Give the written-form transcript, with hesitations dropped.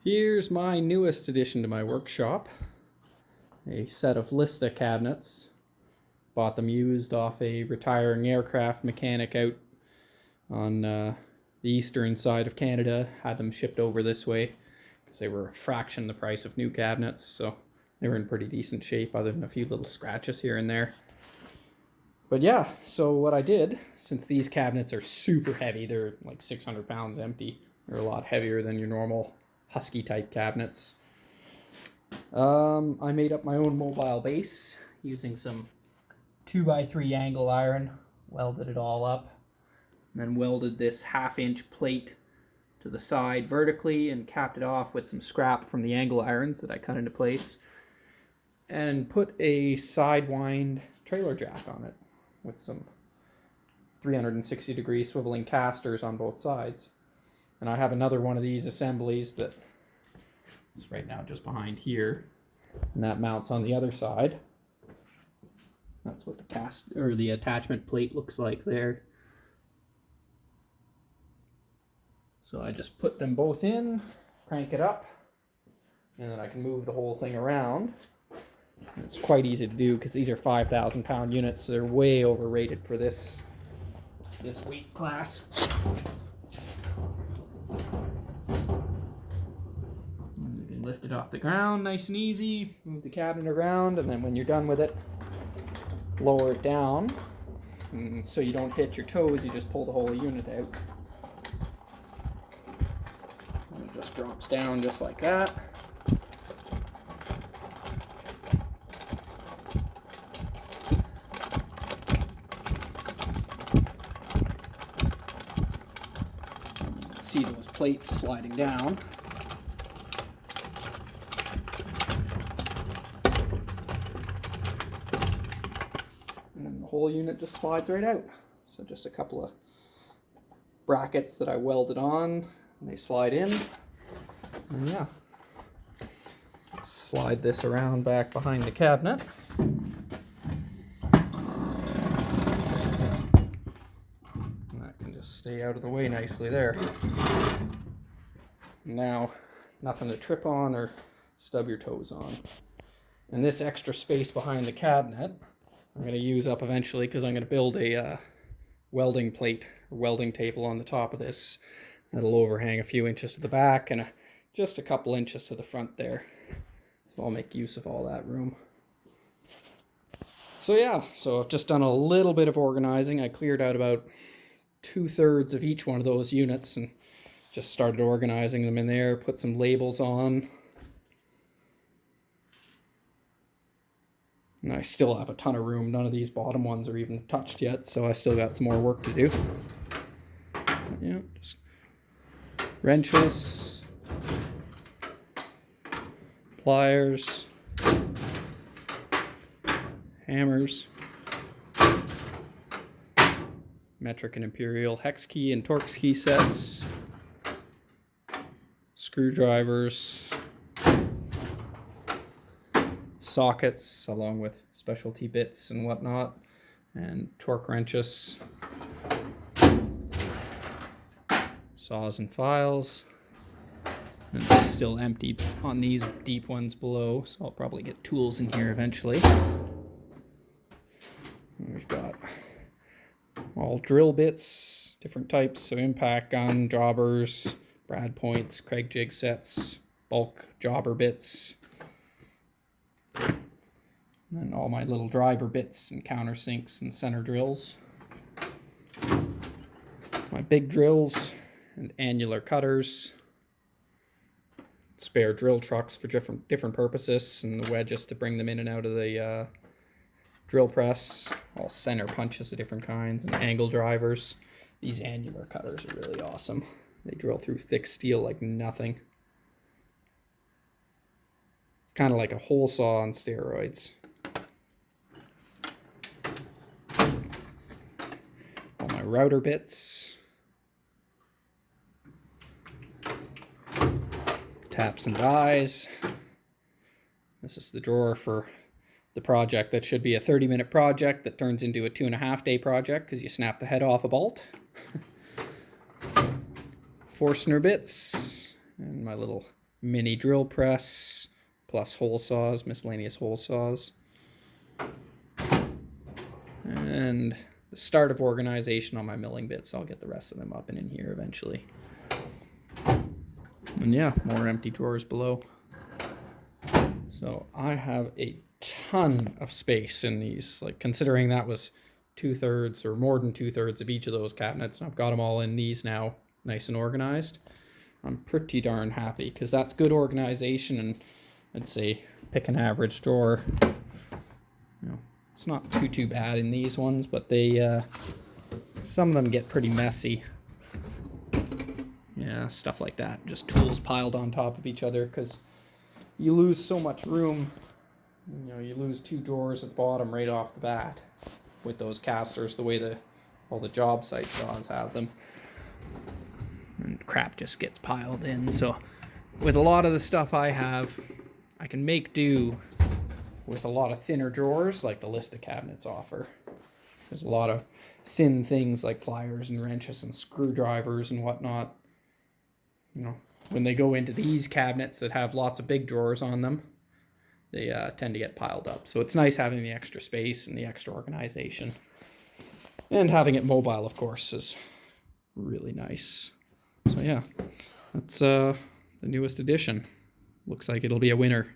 Here's my newest addition to my workshop. A set of Lista cabinets. Bought them used off a retiring aircraft mechanic out on the eastern side of Canada. Had them shipped over this way because they were a fraction the price of new cabinets, so they were in pretty decent shape other than a few little scratches here and there. But yeah, so what I did, since these cabinets are super heavy, they're like 600 pounds empty. They're a lot heavier than your normal Husky type cabinets. I made up my own mobile base using some 2x3 angle iron, welded it all up, and then welded this 1/2-inch plate to the side vertically and capped it off with some scrap from the angle irons that I cut into place, and put a sidewind trailer jack on it with some 360-degree swiveling casters on both sides. And I have another one of these assemblies that is right now just behind here, and that mounts on the other side. That's what the attachment plate looks like there. So I just put them both in, crank it up, and then I can move the whole thing around. And it's quite easy to do because these are 5,000 pound units, so they're way overrated for this weight class. You can lift it off the ground nice and easy, move the cabinet around, and then when you're done with it, lower it down. And so you don't hit your toes, you just pull the whole unit out. And it just drops down just like that. See those plates sliding down. And then the whole unit just slides right out. So just a couple of brackets that I welded on, and they slide in. And yeah, slide this around back behind the cabinet. Stay out of the way nicely there. Now, nothing to trip on or stub your toes on. And this extra space behind the cabinet, I'm going to use up eventually because I'm going to build a welding plate or welding table on the top of this. That'll overhang a few inches to the back and just a couple inches to the front there. So I'll make use of all that room. So yeah, so I've just done a little bit of organizing. I cleared out about 2/3 of each one of those units and just started organizing them in there, put some labels on. And I still have a ton of room. None of these bottom ones are even touched yet, so I still got some more work to do. But yeah, just wrenches, pliers, hammers, metric and imperial hex key and Torx key sets, screwdrivers, sockets along with specialty bits and whatnot, and torque wrenches, saws and files. And it's still empty on these deep ones below, so I'll probably get tools in here eventually. And we've got all drill bits, different types of impact gun, jobbers, brad points, Craig jig sets, bulk jobber bits, and all my little driver bits and countersinks and center drills. My big drills and annular cutters, spare drill trucks for different purposes, and the wedges to bring them in and out of the drill press, all center punches of different kinds, and angle drivers. These annular cutters are really awesome. They drill through thick steel like nothing. It's kind of like a hole saw on steroids. All my router bits. Taps and dies. This is the drawer for the project that should be a 30-minute project that turns into a 2.5-day project because you snap the head off a bolt. Forstner bits and my little mini drill press, plus hole saws, miscellaneous hole saws. And the start of organization on my milling bits. I'll get the rest of them up and in here eventually. And yeah, more empty drawers below. So I have a ton of space in these, like considering that was 2/3 or more than 2/3 of each of those cabinets. I've got them all in these now, nice and organized. I'm pretty darn happy because that's good organization, and I'd say pick an average drawer. You know, it's not too bad in these ones, but they some of them get pretty messy. Yeah, stuff like that. Just tools piled on top of each other because you lose so much room. You know, you lose 2 drawers at the bottom right off the bat with those casters, the way all the job site saws have them. And crap just gets piled in. So with a lot of the stuff I have, I can make do with a lot of thinner drawers like the Lista cabinets offer. There's a lot of thin things like pliers and wrenches and screwdrivers and whatnot. You know, when they go into these cabinets that have lots of big drawers on them, they tend to get piled up. So it's nice having the extra space and the extra organization. And having it mobile, of course, is really nice. So yeah, that's the newest edition. Looks like it'll be a winner.